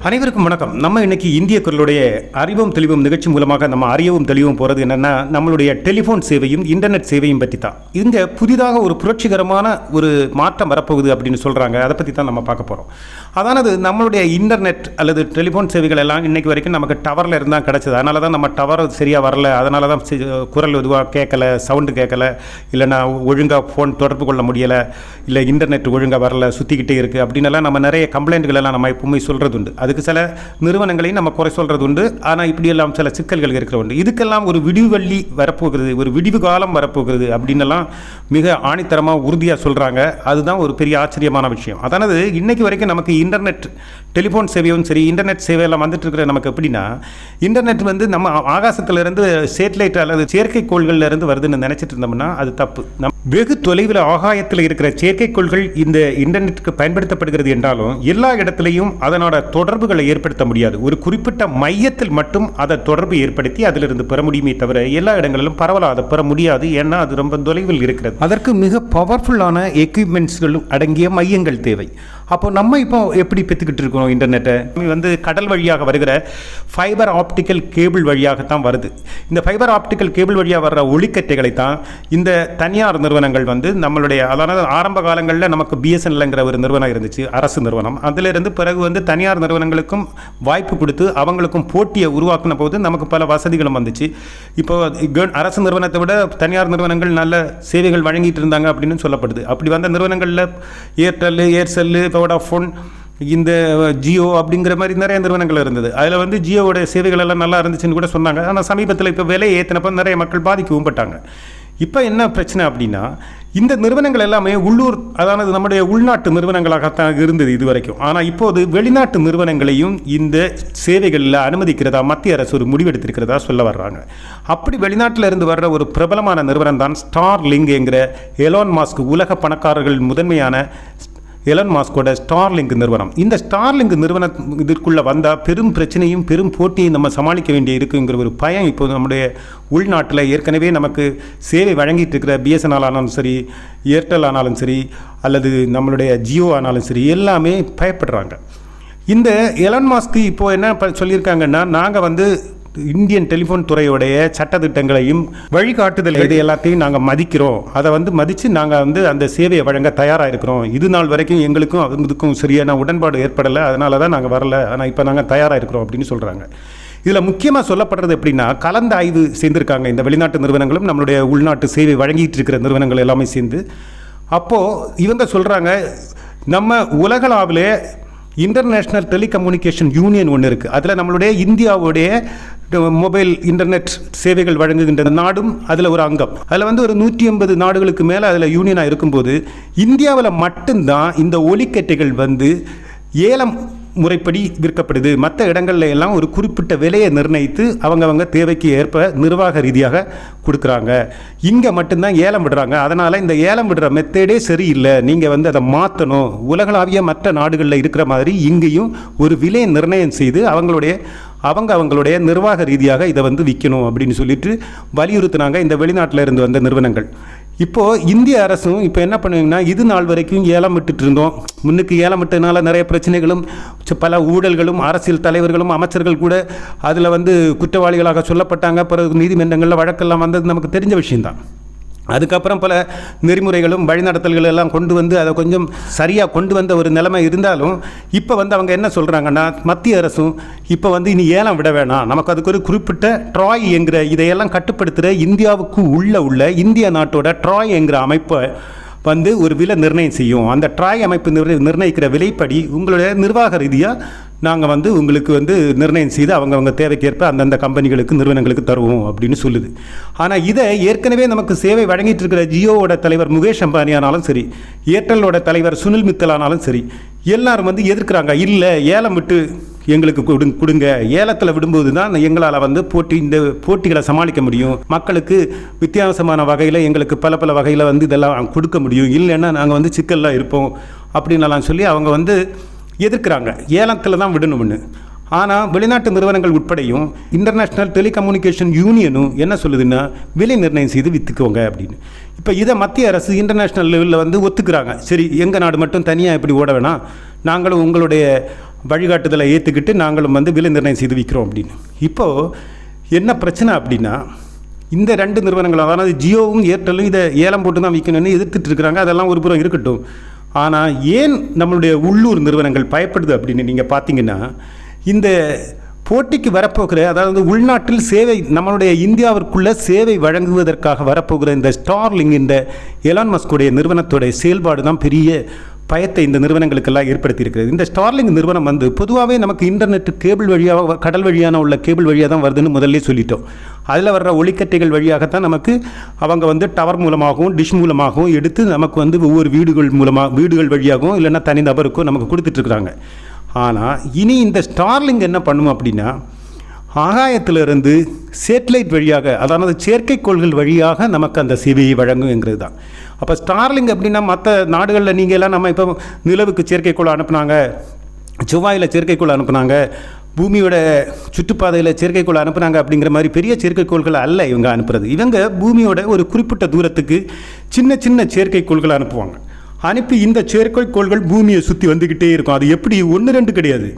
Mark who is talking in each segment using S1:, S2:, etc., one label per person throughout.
S1: அனைவருக்கும் வணக்கம். நம்ம இன்னைக்கு இந்திய குரலுடைய அறிவும் தெளிவும் நிகழ்ச்சி மூலமாக நம்ம அறியவும் தெளிவும் போகிறது என்னன்னா, நம்மளுடைய டெலிஃபோன் சேவையும் இன்டர்நெட் சேவையும் பற்றி தான். இங்கே புதிதாக ஒரு புரட்சிகரமான ஒரு மாற்றம் வரப்போகுது அப்படின்னு சொல்கிறாங்க. அதை பற்றி தான் நம்ம பார்க்க போகிறோம். அதானது நம்மளுடைய இன்டர்நெட் அல்லது டெலிஃபோன் சேவைகள் எல்லாம் இன்றைக்கு வரைக்கும் நமக்கு டவரில் இருந்தால் கிடச்சிது. அதனால தான் நம்ம டவர் சரியாக வரல, அதனால தான் குரல் எதுவாக கேட்கல, சவுண்டு கேட்கல, இல்லைனா ஒழுங்காக ஃபோன் தொடர்பு கொள்ள முடியலை, இல்லை இன்டர்நெட் ஒழுங்காக வரல, சுற்றிக்கிட்டே இருக்குது அப்படின்னலாம் நம்ம நிறைய கம்ப்ளைண்ட்கள் எல்லாம் நம்ம எப்பவுமே சொல்கிறது உண்டு. அதுக்கு சில நிறுவனங்களையும் நம்ம குறை சொல்கிறது உண்டு. ஆனால் இப்படியெல்லாம் சில சிக்கல்கள் இருக்கிற உண்டு. இதுக்கெல்லாம் ஒரு விடிவள்ளி வரப்போகிறது, ஒரு விடிவு காலம் வரப்போகிறது அப்படின்னெல்லாம் மிக ஆணித்தரமாக உறுதியாக சொல்கிறாங்க. அதுதான் ஒரு பெரிய ஆச்சரியமான விஷயம். அதானது இன்னைக்கு வரைக்கும் நமக்கு இன்டர்நெட் டெலிஃபோன் சேவையும் சரி, இன்டர்நெட் சேவையெல்லாம் வந்துட்டு இருக்கிற நமக்கு எப்படின்னா, இன்டர்நெட் வந்து நம்ம ஆகாசத்திலிருந்து சேட்டலைட் அல்லது செயற்கைக்கோள்கள்ல இருந்து வருதுன்னு நினைச்சிட்டு இருந்தோம்னா அது தப்பு. வெகு தொலைவில் ஆகாயத்தில் இருக்கிற செயற்கைக்கோள்கள் இந்த இன்டர்நெட்டுக்கு பயன்படுத்தப்படுகிறது என்றாலும் எல்லா இடத்துலையும் அதனோட தொடர்புகளை ஏற்படுத்த முடியாது. ஒரு குறிப்பிட்ட மையத்தில் மட்டும் அதை தொடர்பு ஏற்படுத்தி அதிலிருந்து பெற முடியுமே தவிர எல்லா இடங்களிலும் பரவலாக அதை பெற முடியாது. ஏன்னா அது ரொம்ப தொலைவில் இருக்கிறது. அதற்கு மிக பவர்ஃபுல்லான எக்யூப்மெண்ட்ஸ்களும் அடங்கிய மையங்கள் தேவை. அப்போ நம்ம இப்போ எப்படி பெற்றுக்கிட்டு இருக்கோம் இன்டர்நெட்டை? வந்து கடல் வழியாக வருகிற ஃபைபர் ஆப்டிக்கல் கேபிள் வழியாகத்தான் வருது. இந்த ஃபைபர் ஆப்டிக்கல் கேபிள் வழியாக வர்ற ஒளிக்கட்டைகளை தான் இந்த தனியார் நிறுவனங்கள் வந்து நம்மளுடைய, அதாவது ஆரம்ப காலங்களில் நமக்கு பிஎஸ்என்எல்ங்கிற ஒரு நிறுவனம் இருந்துச்சு, அரசு நிறுவனம். அதிலிருந்து பிறகு வந்து தனியார் நிறுவனங்களுக்கும் வாய்ப்பு கொடுத்து அவங்களுக்கும் போட்டியை உருவாக்கின போது நமக்கு பல வசதிகளும் வந்துச்சு. இப்போ அரசு நிறுவனத்தை விட தனியார் நிறுவனங்கள் நல்ல சேவைகள் வழங்கிட்டு இருந்தாங்க அப்படின்னு சொல்லப்படுது. அப்படி வந்த நிறுவனங்களில் ஏர்டெல், ஏர்செல், வோடாஃபோன், இந்த ஜியோ அப்படிங்கிற மாதிரி நிறைய நிறுவனங்கள் இருந்தது. அதில் வந்து ஜியோவோட சேவைகள் எல்லாம் நல்லா இருந்துச்சுன்னு கூட சொன்னாங்க. ஆனால் சமீபத்தில் இப்போ விலை ஏற்றினப்போ நிறைய மக்கள் பாதிக்கவும் பட்டாங்க. இப்போ என்ன பிரச்சனை அப்படின்னா, இந்த நிறுவனங்கள் எல்லாமே உள்ளூர், அதாவது நம்முடைய உள்நாட்டு நிறுவனங்களாகத்தான் இருந்தது இது வரைக்கும். ஆனால் இப்போது வெளிநாட்டு நிறுவனங்களையும் இந்த சேவைகளில் அனுமதிக்கிறதா மத்திய அரசு ஒரு முடிவெடுத்திருக்கிறதா சொல்ல வர்றாங்க. அப்படி வெளிநாட்டில் இருந்து வர்ற ஒரு பிரபலமான நிறுவனம் தான் ஸ்டார்லிங்க் என்கிற எலான் மாஸ்க், உலக பணக்காரர்கள் முதன்மையான எலான் மாஸ்கோட ஸ்டார்லிங்க் நிறுவனம். இந்த ஸ்டார்லிங்க் நிறுவனம் இதற்குள்ளே வந்தால் பெரும் பிரச்சனையும் பெரும் போட்டியும் நம்ம சமாளிக்க வேண்டிய இருக்குங்கிற ஒரு பயம் இப்போ நம்முடைய உள்நாட்டில் ஏற்கனவே நமக்கு சேவை வழங்கிட்டு இருக்கிற பிஎஸ்என்எல் ஆனாலும் சரி, ஏர்டெல் ஆனாலும் சரி, அல்லது நம்மளுடைய ஜியோ ஆனாலும் சரி, எல்லாமே பயப்படுறாங்க. இந்த எலான் மாஸ்க் இப்போ என்ன சொல்லியிருக்காங்கன்னா, நாங்கள் வந்து இந்தியன் டெலிஃபோன் துறையுடைய சட்டத்திட்டங்களையும் வழிகாட்டுதல் இது எல்லாத்தையும் நாங்கள் மதிக்கிறோம். அதை வந்து மதித்து நாங்கள் வந்து அந்த சேவையை வழங்க தயாராக இருக்கிறோம். இது நாள் வரைக்கும் எங்களுக்கும் அவங்களுக்கும் சரியான உடன்பாடு ஏற்படலை, அதனால தான் நாங்கள் வரல. ஆனால் இப்போ நாங்கள் தயாராக இருக்கிறோம் அப்படின்னு சொல்கிறாங்க. இதில் முக்கியமாக சொல்லப்படுறது எப்படின்னா, கலந்து ஆய்வு சேர்ந்திருக்காங்க இந்த வெளிநாட்டு நிறுவனங்களும் நம்மளுடைய உள்நாட்டு சேவை வழங்கிட்டு இருக்கிற நிறுவனங்கள் எல்லாமே சேர்ந்து. அப்போது இவங்க சொல்கிறாங்க, நம்ம உலகளாவிலே இன்டர்நேஷ்னல் டெலிகம்யூனிகேஷன் யூனியன் ஒன்று இருக்குது. அதில் நம்மளுடைய இந்தியாவுடைய மொபைல் இன்டர்நெட் சேவைகள் வழங்குகின்ற நாடும் அதில் ஒரு அங்கம். அதில் வந்து ஒரு 180 நாடுகளுக்கு மேலே அதில் யூனியனாக இருக்கும்போது இந்தியாவில் மட்டும்தான் இந்த ஒலிக்கட்டைகள் வந்து ஏலம் முறைப்படி விற்கப்படுது. மற்ற இடங்கள்ல எல்லாம் ஒரு குறிப்பிட்ட விலையை நிர்ணயித்து அவங்க தேவைக்கு ஏற்ப நிர்வாக ரீதியாக கொடுக்குறாங்க. இங்கே மட்டும்தான் ஏலம் விடுறாங்க. அதனால் இந்த ஏலம் விடுற மெத்தேடே சரியில்லை, நீங்கள் வந்து அதை மாற்றணும். உலகளாவிய மற்ற நாடுகளில் இருக்கிற மாதிரி இங்கேயும் ஒரு விலையை நிர்ணயம் செய்து அவங்களுடைய நிர்வாக ரீதியாக இதை வந்து விற்கணும் அப்படின்னு சொல்லிட்டு வலியுறுத்தினாங்க இந்த வெளிநாட்டில் இருந்து வந்த நிறுவனங்கள். இப்போது இந்திய அரசும் இப்போ என்ன பண்ணுவீங்கன்னா, இது நாள் வரைக்கும் ஏலம் விட்டுட்டு இருந்தோம். முன்னுக்கு ஏலம் விட்டதுனால நிறைய பிரச்சனைகளும் பல ஊழல்களும் அரசியல் தலைவர்களும் அமைச்சர்கள் கூட அதில் வந்து குற்றவாளிகளாக சொல்லப்பட்டாங்க. பிறகு நீதிமன்றங்களில் வழக்கெல்லாம் வந்தது நமக்கு தெரிஞ்ச விஷயம்தான். அதுக்கப்புறம் பல நெறிமுறைகளும் வழிநடத்தல்கள் எல்லாம் கொண்டு வந்து அதை கொஞ்சம் சரியாக கொண்டு வந்த ஒரு நிலைமை இருந்தாலும் இப்போ வந்து அவங்க என்ன சொல்கிறாங்கன்னா, மத்திய அரசும் இப்போ வந்து இனி ஏலம் விட வேணாம், நமக்கு அதுக்கு ஒரு குறிப்பிட்ட ட்ராய் என்கிற இதையெல்லாம் கட்டுப்படுத்துகிற இந்தியாவுக்கு உள்ள இந்திய நாட்டோட ட்ராய் என்கிற அமைப்பை வந்து ஒரு விலை நிர்ணயம் செய்யும். அந்த ட்ராய் அமைப்பு நிர்ணயிக்கிற விலைப்படி உங்களுடைய நிர்வாக ரீதியாக நாங்கள் வந்து உங்களுக்கு வந்து நிர்ணயம் செய்து அவங்க தேவைக்கேற்ப அந்தந்த கம்பெனிகளுக்கு நிறுவனங்களுக்கு தருவோம் அப்படின்னு சொல்லுது. ஆனால் இதை ஏற்கனவே நமக்கு சேவை வழங்கிட்டு இருக்கிற ஜியோவோட தலைவர் முகேஷ் அம்பானி ஆனாலும் சரி, ஏர்டெல்லோட தலைவர் சுனில் மித்தல் ஆனாலும் சரி, எல்லாரும் வந்து எதிர்க்கிறாங்க. இல்லை, ஏலம் விட்டு எங்களுக்கு கொடுங்க, ஏலத்தில் விடும்போது தான் எங்களால் வந்து இந்த போட்டிகளை சமாளிக்க முடியும், மக்களுக்கு வித்தியாசமான வகையில் எங்களுக்கு பல வகையில் வந்து இதெல்லாம் கொடுக்க முடியும், இல்லைன்னா நாங்கள் வந்து சிக்கலில் இருப்போம் அப்படின்னலாம் சொல்லி அவங்க வந்து எதிர்க்கிறாங்க. ஏலத்தில் தான் விடணும்னு. ஆனால் வெளிநாட்டு நிறுவனங்கள் உட்படையும் இன்டர்நேஷ்னல் டெலிகம்யூனிகேஷன் யூனியனும் என்ன சொல்லுதுன்னா, விலை நிர்ணயம் செய்து விற்றுக்கோங்க அப்படின்னு. இப்போ இதை மத்திய அரசு இன்டர்நேஷ்னல் லெவலில் வந்து ஒத்துக்கிறாங்க. சரி, எங்கள் நாடு மட்டும் தனியாக இப்படி ஓட வேணாம், நாங்களும் உங்களுடைய வழிகாட்டுதலை ஏற்றுக்கிட்டு நாங்களும் வந்து விலை நிர்ணயம் செய்து விற்கிறோம் அப்படின்னு. இப்போது என்ன பிரச்சனை அப்படின்னா, இந்த 2 நிறுவனங்கள், அதாவது ஜியோவும் ஏர்டெல்லும் இதை ஏலம் போட்டு தான் விற்கணும்னு எதிர்த்துட்டு இருக்கிறாங்க. அதெல்லாம் ஒரு புறம் இருக்கட்டும். ஆனால் ஏன் நம்மளுடைய உள்ளூர் நிறுவனங்கள் பயப்படுது அப்படின்னு நீங்கள் பார்த்தீங்கன்னா, இந்த போட்டிக்கு வரப்போகிற, அதாவது உள்நாட்டில் சேவை, நம்மளுடைய இந்தியாவிற்குள்ள சேவை வழங்குவதற்காக வரப்போகிற இந்த ஸ்டார்லிங், இந்த எலான் மஸ்குடைய நிறுவனத்துடைய செயல்பாடு தான் பெரிய பயத்தை இந்த நிறுவனங்களுக்கெல்லாம் ஏற்படுத்தியிருக்கிறது. இந்த ஸ்டார்லிங் நிறுவனம் வந்து பொதுவாகவே நமக்கு இன்டர்நெட் கேபிள் வழியாக, கடல் வழியான உள்ள கேபிள் வழியாக தான் வருதுன்னு முதல்ல சொல்லிட்டோம். அதில் வர்ற ஒளிக்கட்டைகள் வழியாகத்தான் நமக்கு அவங்க வந்து டவர் மூலமாகவும் டிஷ் மூலமாகவும் எடுத்து நமக்கு வந்து ஒவ்வொரு வீடுகள் வழியாகவும் இல்லைன்னா தனி நபருக்கும் நமக்கு கொடுத்துட்ருக்குறாங்க. ஆனால் இனி இந்த ஸ்டார்லிங் என்ன பண்ணும் அப்படின்னா, ஆகாயத்திலிருந்து சேட்டலைட் வழியாக, அதாவது செயற்கைக்கோள்கள் வழியாக நமக்கு அந்த சேவையை வழங்குங்கிறது தான். அப்போ ஸ்டார்லிங் அப்படின்னா மற்ற நாடுகளில் நீங்கள் எல்லாம் நம்ம இப்போ நிலவுக்கு செயற்கைக்கோள் அனுப்புனாங்க, செவ்வாயில் செயற்கைக்கோள் அனுப்புனாங்க, பூமியோட சுற்றுப்பாதையில் செயற்கைக்கோள் அனுப்புனாங்க அப்படிங்கிற மாதிரி பெரிய செயற்கைக்கோள்கள் அல்ல இவங்க அனுப்புறது. இவங்க பூமியோட ஒரு குறிப்பிட்ட தூரத்துக்கு சின்ன சின்ன செயற்கைக்கோள்கள் அனுப்புவாங்க. அனுப்பி இந்த செயற்கைக்கோள்கள் பூமியை சுற்றி வந்துக்கிட்டே இருக்கும். அது எப்படி 1-2 கிடையாது,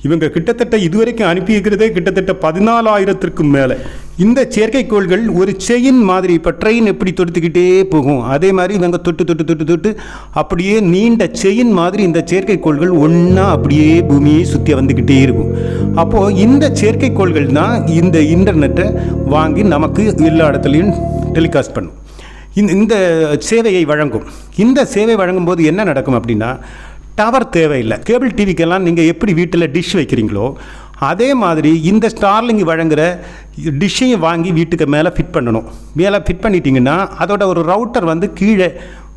S1: இவங்க கிட்டத்தட்ட இதுவரைக்கும் அனுப்பியிருக்கிறதே கிட்டத்தட்ட 14,000க்கும் மேலே. இந்த செயற்கைக்கோள்கள் ஒரு செயின் மாதிரி, இப்போ ட்ரெயின் எப்படி தொடுத்துக்கிட்டே போகும் அதே மாதிரி இவங்க தொட்டு தொட்டு தொட்டு தொட்டு அப்படியே நீண்ட செயின் மாதிரி இந்த செயற்கைக்கோள்கள் ஒன்றா அப்படியே பூமியை சுற்றி வந்துக்கிட்டே இருக்கும். அப்போது இந்த செயற்கைக்கோள்கள் தான் இந்த இன்டர்நெட்டை வாங்கி நமக்கு எல்லா இடத்துலையும் டெலிகாஸ்ட் பண்ணும், இந்த சேவையை வழங்கும். இந்த சேவை வழங்கும்போது என்ன நடக்கும் அப்படின்னா, டவர் தேவையில்லை. கேபிள் டிவிக்கெல்லாம் நீங்கள் எப்படி வீட்டில் டிஷ் வைக்கிறீங்களோ அதே மாதிரி இந்த ஸ்டார்லிங் வழங்குகிற டிஷ்ஷையும் வாங்கி வீட்டுக்கு மேலே ஃபிட் பண்ணணும். மேலே ஃபிட் பண்ணிட்டீங்கன்னா அதோட ஒரு ரவுட்டர் வந்து கீழே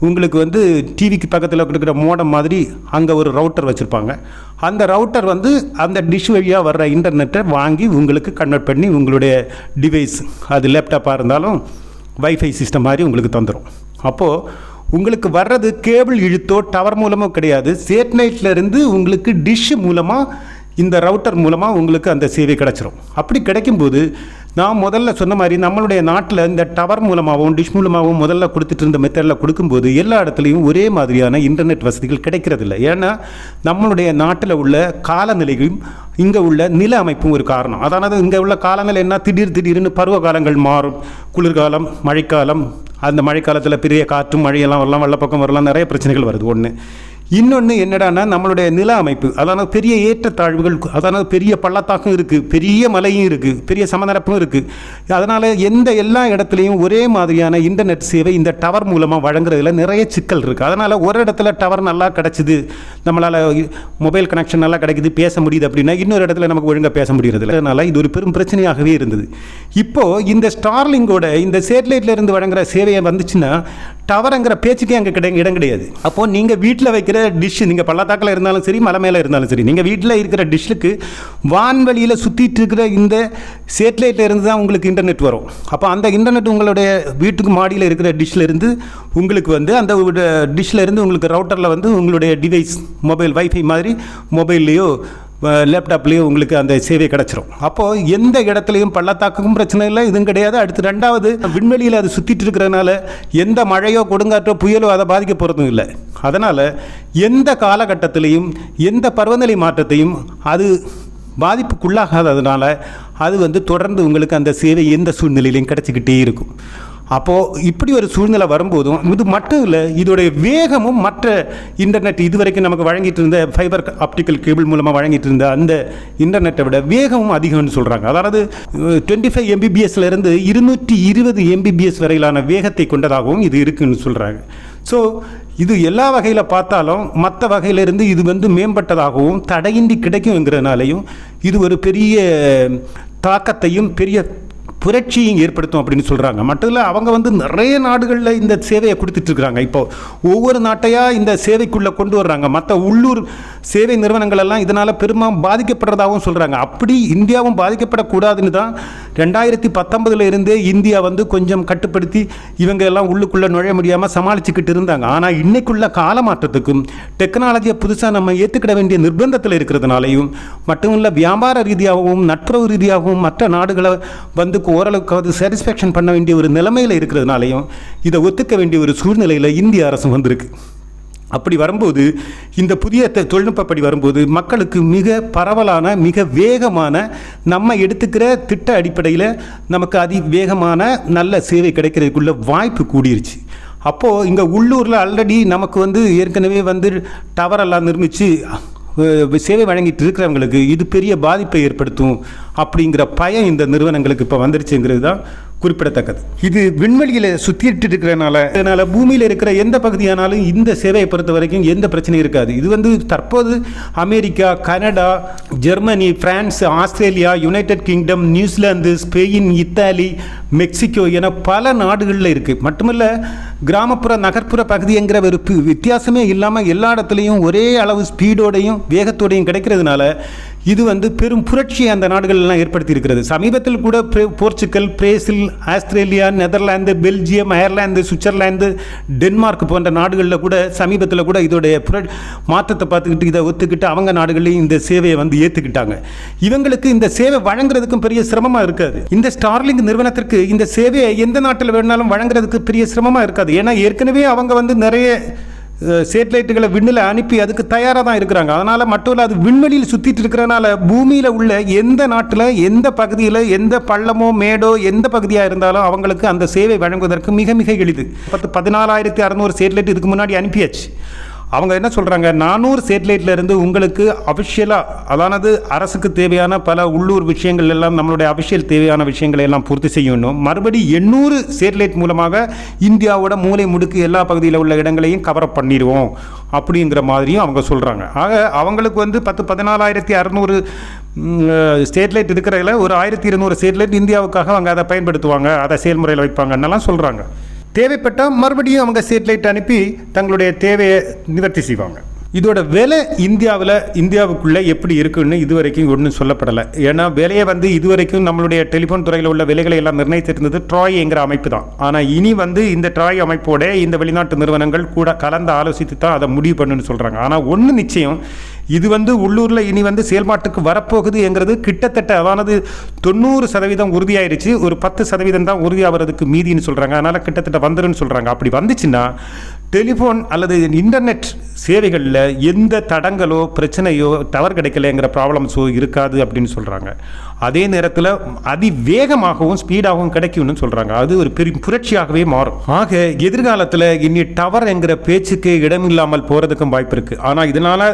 S1: உங்களுக்கு வந்து டிவிக்கு பக்கத்தில் இருக்கிற மோடம் மாதிரி அங்கே ஒரு ரவுட்டர் வச்சுருப்பாங்க. அந்த ரவுட்டர் வந்து அந்த டிஷ் வழியாக வர்ற இன்டர்நெட்டை வாங்கி உங்களுக்கு கன்வெர்ட் பண்ணி உங்களுடைய டிவைஸ், அது லேப்டாப்பாக இருந்தாலும் வைஃபை சிஸ்டம் மாதிரி உங்களுக்கு தந்துடும். அப்போது உங்களுக்கு வர்றது கேபிள் இழுத்தோ டவர் மூலமோ கிடையாது, சேட்டலைட்லேருந்து உங்களுக்கு டிஷ் மூலமாக, இந்த ரவுட்டர் மூலமாக உங்களுக்கு அந்த சேவை கிடச்சிரும். அப்படி கிடைக்கும்போது நான் முதல்ல சொன்ன மாதிரி நம்மளுடைய நாட்டில் இந்த டவர் மூலமாகவும் டிஷ் மூலமாகவும் முதல்ல கொடுத்துட்டு இருந்த மெத்தடில் கொடுக்கும்போது எல்லா இடத்துலையும் ஒரே மாதிரியான இன்டர்நெட் வசதிகள் கிடைக்கிறதில்ல. ஏன்னா நம்மளுடைய நாட்டில் உள்ள காலநிலையும் இங்கே உள்ள நில அமைப்பும் ஒரு காரணம். அதாவது இங்கே உள்ள காலநிலை என்ன, திடீர்னு பருவ காலங்கள் மாறும். குளிர்காலம், மழைக்காலம், அந்த மழைக்காலத்தில் பெரிய காற்றும் மழையெல்லாம் வரலாம், வெள்ளப்பக்கம் வரலாம், நிறைய பிரச்சனைகள் வருது. ஒன்று. இன்னொன்று என்னடான்னா நம்மளுடைய நில அமைப்பு, அதாவது பெரிய ஏற்றத்தாழ்வுகள், அதாவது பெரிய பள்ளத்தாக்கும் இருக்குது, பெரிய மலையும் இருக்குது, பெரிய சமதரப்பும் இருக்குது. அதனால் எல்லா இடத்துலையும் ஒரே மாதிரியான இன்டர்நெட் சேவை இந்த டவர் மூலமாக வழங்குறதுல நிறைய சிக்கல் இருக்குது. அதனால் ஒரு இடத்துல டவர் நல்லா கிடச்சிது, நம்மளால் மொபைல் கனெக்ஷன் நல்லா கிடைக்குது, பேச முடியுது அப்படின்னா இன்னொரு இடத்துல நமக்கு ஒழுங்காக பேச முடியறதில்ல. அதனால் இது ஒரு பெரும் பிரச்சனையாகவே இருந்தது. இப்போது இந்த ஸ்டார்லிங்கோட இந்த சேட்டலைட்லேருந்து வழங்குகிற சேவையை வந்துச்சுன்னா டவருங்கிற பேச்சுக்கே அங்கே இடம் கிடையாது. அப்போது நீங்கள் வீட்டில் வைக்கிற டிஷ், நீங்கள் பள்ளத்தாக்கில் இருந்தாலும் சரி, மலை மேலே இருந்தாலும் சரி, நீங்கள் வீட்டில் இருக்கிற டிஷ்ஷுக்கு வான்வெளியில் சுற்றிட்டு இருக்கிற இந்த சேட்டலைட்டில் இருந்து தான் உங்களுக்கு இன்டர்நெட் வரும். அப்போ அந்த இன்டர்நெட் உங்களுடைய வீட்டுக்கு மாடியில் இருக்கிற டிஷ்ஷில் இருந்து உங்களுக்கு வந்து அந்த டிஷ்ஷில் இருந்து உங்களுக்கு ரவுட்டரில் வந்து உங்களுடைய டிவைஸ், மொபைல் வைஃபை மாதிரி மொபைல்லையோ லேப்டாப்லேயும் உங்களுக்கு அந்த சேவை கிடச்சிரும். அப்போது எந்த இடத்துலையும் பள்ளத்தாக்கும் பிரச்சனை இல்லை, இதுவும் கிடையாது. அடுத்து 2வது, விண்வெளியில் அது சுற்றிட்டு இருக்கிறதுனால எந்த மழையோ கொடுங்காற்றோ புயலோ அதை பாதிக்க போகிறதும் இல்லை. அதனால் எந்த காலகட்டத்திலையும் எந்த பருவநிலை மாற்றத்தையும் அது பாதிப்புக்குள்ளாகாததுனால அது வந்து தொடர்ந்து உங்களுக்கு அந்த சேவை எந்த சூழ்நிலையிலையும் கிடச்சிக்கிட்டே இருக்கும். அப்போது இப்படி ஒரு சூழ்நிலை வரும்போதும் இது மட்டும் இல்லை, இதோடைய வேகமும் மற்ற இன்டர்நெட் இதுவரைக்கும் நமக்கு வழங்கிட்டு இருந்த ஃபைபர் ஆப்டிக்கல் கேபிள் மூலமாக வழங்கிட்டு இருந்த அந்த இன்டர்நெட்டை விட வேகமும் அதிகம்னு சொல்கிறாங்க. அதாவது 25 MBPSலேருந்து 220 MBPS வரையிலான வேகத்தை கொண்டதாகவும் இது இருக்குன்னு சொல்கிறாங்க. ஸோ இது எல்லா வகையில் பார்த்தாலும் மற்ற வகையிலிருந்து இது வந்து மேம்பட்டதாகவும் தடையின்றி கிடைக்குங்கிறதுனாலையும் இது ஒரு பெரிய தாக்கத்தையும் பெரிய புரட்சியும் ஏற்படுத்தும் அப்படின்னு சொல்கிறாங்க. மட்டும் இல்லை, அவங்க வந்து நிறைய நாடுகளில் இந்த சேவையை கொடுத்துட்ருக்குறாங்க. இப்போ ஒவ்வொரு நாட்டையாக இந்த சேவைக்குள்ளே கொண்டு வர்றாங்க. மற்ற உள்ளூர் சேவை நிறுவனங்கள் எல்லாம் இதனால் பெரும்பாலும் பாதிக்கப்படுறதாகவும் சொல்கிறாங்க. அப்படி இந்தியாவும் பாதிக்கப்படக்கூடாதுன்னு தான் 2019 இருந்தே இந்தியா வந்து கொஞ்சம் கட்டுப்படுத்தி இவங்க எல்லாம் உள்ளுக்குள்ளே நுழைய முடியாமல் சமாளிச்சுக்கிட்டு இருந்தாங்க. ஆனால் இன்னைக்குள்ள காலமாற்றத்துக்கும் டெக்னாலஜியை புதுசாக நம்ம ஏற்றுக்கிட வேண்டிய நிர்பந்தத்தில் இருக்கிறதுனாலையும் மட்டும் இல்லை, வியாபார ரீதியாகவும் நட்புறவு ரீதியாகவும் மற்ற நாடுகளை வந்து ஓரளவுக்கு சாட்டிஸ்ஃபேக்ஷன் பண்ண வேண்டிய ஒரு நிலைமையில் இருக்கிறதுனாலையும் இதை ஒத்துக்க வேண்டிய ஒரு சூழ்நிலையில் இந்திய அரசு வந்திருக்கு. அப்படி வரும்போது இந்த புதிய தொழில்நுட்பப்படி வரும்போது மக்களுக்கு மிக பரவலான மிக வேகமான நம்ம எடுத்துக்கிற திட்ட அடிப்படையில் நமக்கு அதிவேகமான நல்ல சேவை கிடைக்கிறதுக்குள்ள வாய்ப்பு கூடிருச்சு. அப்போது இங்கே உள்ளூரில் ஆல்ரெடி நமக்கு ஏற்கனவே டவரெல்லாம் நிர்மித்து சேவை வழங்கிட்டு இருக்கிறவங்களுக்கு இது பெரிய பாதிப்பை ஏற்படுத்தும் அப்படிங்கிற பயம் இந்த நிறுவனங்களுக்கு இப்போ வந்துருச்சுங்கிறது தான் குறிப்பிடத்தக்கது. இது விண்வெளியில் சுற்றிட்டு இருக்கிறனால அதனால் பூமியில் இருக்கிற எந்த பகுதியானாலும் இந்த சேவையை பொறுத்த வரைக்கும் எந்த பிரச்சனையும் இருக்காது. இது தற்போது America, Canada, Germany, France, Australia, United kingdom, New Zealand, Spain, Italy, Mexico என பல நாடுகளில் இருக்குது. மட்டுமல்ல, கிராமப்புற நகர்ப்புற பகுதிங்கிற ஒரு வித்தியாசமே இல்லாமல் எல்லா இடத்துலையும் ஒரே அளவு ஸ்பீடோடையும் வேகத்தோடையும் கிடைக்கிறதுனால இது பெரும் புரட்சியை அந்த நாடுகளெல்லாம் ஏற்படுத்தி இருக்கிறது. சமீபத்தில் கூட Portugal, Brazil, Australia, Netherlands, Belgium, Ireland, Switzerland, Denmark போன்ற நாடுகளில் கூட சமீபத்தில் கூட இதோடைய மாற்றத்தை பார்த்துக்கிட்டு இதை ஒத்துக்கிட்டு அவங்க நாடுகளையும் இந்த சேவையை ஏற்றுக்கிட்டாங்க. இவங்களுக்கு இந்த சேவை வழங்குறதுக்கும் பெரிய சிரமமாக இருக்காது. இந்த ஸ்டார்லிங்க் நிறுவனத்திற்கு இந்த சேவையை எந்த நாட்டில் வேணாலும் வழங்குறதுக்கு பெரிய சிரமமாக இருக்காது. ஏன்னா ஏற்கனவே அவங்க நிறைய சேட்டலைட்டுகளை விண்ணில் அனுப்பி அதுக்கு தயாராக தான் இருக்கிறாங்க. அதனால் மட்டும் அது விண்வெளியில் சுற்றிட்டு இருக்கிறனால பூமியில் உள்ள எந்த நாட்டில் எந்த பகுதியில் எந்த பள்ளமோ மேடோ எந்த பகுதியாக இருந்தாலும் அவங்களுக்கு அந்த சேவை வழங்குவதற்கு மிக மிக எளிது. 14,600 சேட்டலைட் இதுக்கு முன்னாடி அனுப்பியாச்சு. அவங்க என்ன சொல்கிறாங்க, 400 சேட்டலைட்லேருந்து உங்களுக்கு அஃபிஷியலாக அதானது அரசுக்கு தேவையான பல உள்ளூர் விஷயங்கள் எல்லாம் நம்மளுடைய அஃபிஷியல் தேவையான விஷயங்களை எல்லாம் பூர்த்தி செய்யணும். மறுபடி 800 சேட்டலைட் மூலமாக இந்தியாவோட மூலை முடுக்கு எல்லா பகுதியில் உள்ள இடங்களையும் கவர் பண்ணிடுவோம் அப்படிங்கிற மாதிரியும் அவங்க சொல்கிறாங்க. ஆக அவங்களுக்கு 14,600 சேட்டலைட் இருக்கிறதில் ஒரு 1,200 சேட்டலைட் இந்தியாவுக்காக அவங்க அதை பயன்படுத்துவாங்க, அதை செயல்முறையில் வைப்பாங்கன்னெல்லாம் சொல்கிறாங்க. தேவைப்பட்டால் மறுபடியும் அவங்க சேட்டலைட் அனுப்பி தங்களுடைய தேவையை நிவர்த்தி செய்வாங்க. இதோட விலை இந்தியாவுக்குள்ளே எப்படி இருக்குன்னு இதுவரைக்கும் ஒன்றும் சொல்லப்படலை. ஏன்னா விலையை இதுவரைக்கும் நம்மளுடைய டெலிஃபோன் துறையில் உள்ள விலைகளை எல்லாம் நிர்ணயித்திருந்தது ட்ராய் என்கிற அமைப்பு தான். ஆனால் இனி இந்த ட்ராய் அமைப்போட இந்த வெளிநாட்டு நிறுவனங்கள் கூட கலந்து ஆலோசித்து தான் அதை முடிவு பண்ணுன்னு சொல்கிறாங்க. ஆனால் ஒன்று நிச்சயம், இது உள்ளூரில் இனி செயல்பாட்டுக்கு வரப்போகுதுங்கிறது கிட்டத்தட்ட அதானது 90% உறுதியாயிருச்சு. ஒரு 10% தான் உறுதியாகிறதுக்கு மீதின்னு சொல்கிறாங்க. அதனால் கிட்டத்தட்ட வந்துருன்னு சொல்கிறாங்க. அப்படி வந்துச்சுன்னா டெலிஃபோன் அல்லது இன்டர்நெட் சேவைகளில் எந்த தடங்களோ பிரச்சனையோ டவர் கிடைக்கலைங்கிற ப்ராப்ளம்ஸோ இருக்காது அப்படின்னு சொல்கிறாங்க. அதே நேரத்தில் அதிவேகமாகவும் ஸ்பீடாகவும் கிடைக்கும்னு சொல்கிறாங்க. அது ஒரு பெரிய புரட்சியாகவே மாறும். ஆக எதிர்காலத்தில் இனி டவர் என்கிற பேச்சுக்கு இடமில்லாமல் போகிறதுக்கும் வாய்ப்பு இருக்குது. ஆனால் இதனால்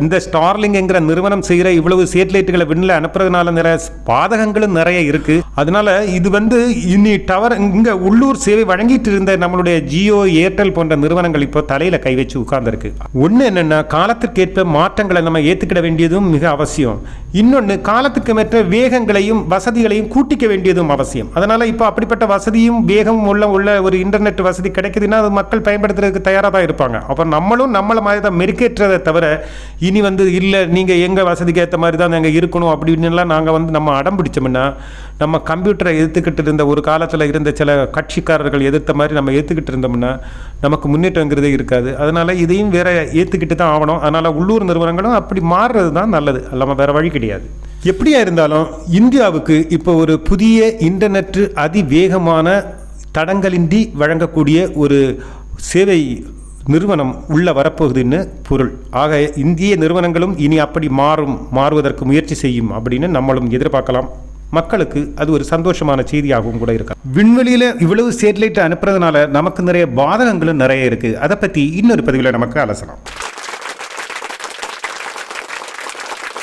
S1: இந்த ஸ்டார்லிங்க் என்கிற நிறுவனம் செய்கிற இவ்வளவு சேட்டலைட்டுகளை விண்ணில் அனுப்புறதுனால நிறைய பாதகங்களும் நிறைய இருக்குது. அதனால் இது இனி டவர் இங்கே உள்ளூர் சேவை வழங்கிட்டு இருந்த நம்மளுடைய ஜியோ, ஏர்டெல் போன்ற நிறுவனங்கள் இப்போ தலையில் கை வச்சு உட்கார்ந்துருக்கு. ஒன்று என்னென்னா, காலத்திற்கேற்ப மாற்றங்களை நம்ம ஏற்றுக்கிட வேண்டியதும் மிக அவசியம். இன்னொன்று, காலத்துக்கு மேற்ற வேகங்களையும் வசதிகளையும் கூட்டிக்க வேண்டியதும் அவசியம். அதனால் இப்போ அப்படிப்பட்ட வசதியும் வேகமும் உள்ள ஒரு இன்டர்நெட் வசதி கிடைக்குதுன்னா அது மக்கள் பயன்படுத்துறதுக்கு தயாராக தான் இருப்பாங்க. அப்போ நம்மளும் நம்மளை மாதிரி தான் மெருக்கேற்றதை தவிர இனி இல்லை நீங்கள் எங்கள் வசதிக்கு ஏற்ற மாதிரி தான் நாங்கள் இருக்கணும் அப்படின்னுலாம் நாங்கள் நம்ம அடம் பிடிச்சோம்னா நம்ம கம்ப்யூட்டரை எதிர்த்துக்கிட்டு இருந்த ஒரு காலத்தில் இருந்த சில கட்சிக்காரர்கள் எதிர்த்த மாதிரி நம்ம ஏற்றுக்கிட்டு இருந்தோம்னா நமக்கு முன்னேற்றங்கிறதே இருக்காது. அதனால் இதையும் வேற ஏற்றுக்கிட்டு தான் ஆகணும். அதனால் உள்ளூர் நிறுவனங்களும் அப்படி மாறுறது தான் நல்லது, இல்லாமல் வேறு வழி கிடையாது. எப்படியா இருந்தாலும் இந்தியாவுக்கு இப்போ ஒரு புதிய இன்டர்நெட் அதிவேகமான தடங்களின்றி வழங்கக்கூடிய ஒரு சேவை நிறுவனம் உள்ள வரப்போகுதுன்னு பொருள். ஆக இந்திய நிறுவனங்களும் இனி அப்படி மாறுவதற்கு முயற்சி செய்யும் அப்படின்னு நம்மளும் எதிர்பார்க்கலாம். மக்களுக்கு அது ஒரு சந்தோஷமான செய்தியாகவும் கூட இருக்கு. விண்வெளியில் இவ்வளவு சேட்டலைட் அனுப்புறதுனால நமக்கு நிறைய பாதகங்களும் நிறைய இருக்குது. அதை பற்றி இன்னொரு பதிவில் நமக்கு அலசலாம்.